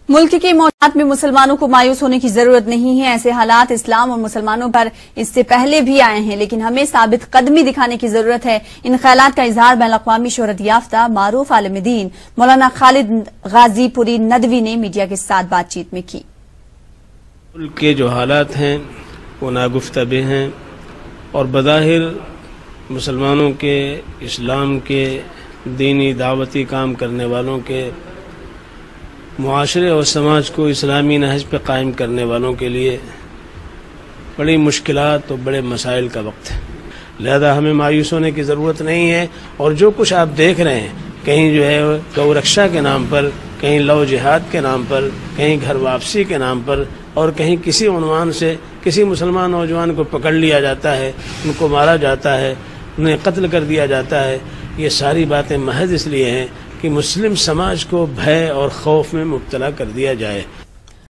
ملک کے معاملات میں مسلمانوں کو مایوس ہونے کی ضرورت نہیں ہے. ایسے حالات اسلام اور مسلمانوں پر اس سے پہلے بھی آئے ہیں، لیکن ہمیں ثابت قدمی دکھانے کی ضرورت ہے. ان خیالات کا اظہار بین الاقوامی شہرت یافتہ معروف عالم دین مولانا خالد غازی پوری ندوی نے میڈیا کے ساتھ بات چیت میں کی. ملک کے جو حالات ہیں وہ ناگفتہ ہیں اور بظاہر مسلمانوں کے، اسلام کے، دینی دعوتی کام کرنے والوں کے، معاشرے اور سماج کو اسلامی نہج پہ قائم کرنے والوں کے لیے بڑی مشکلات اور بڑے مسائل کا وقت ہے. لہذا ہمیں مایوس ہونے کی ضرورت نہیں ہے، اور جو کچھ آپ دیکھ رہے ہیں کہیں جو ہے گو رکشا کے نام پر، کہیں لو جہاد کے نام پر، کہیں گھر واپسی کے نام پر، اور کہیں کسی عنوان سے کسی مسلمان نوجوان کو پکڑ لیا جاتا ہے، ان کو مارا جاتا ہے، انہیں قتل کر دیا جاتا ہے. یہ ساری باتیں محض اس لیے ہیں کہ مسلم سماج کو بھے اور خوف میں مبتلا کر دیا جائے.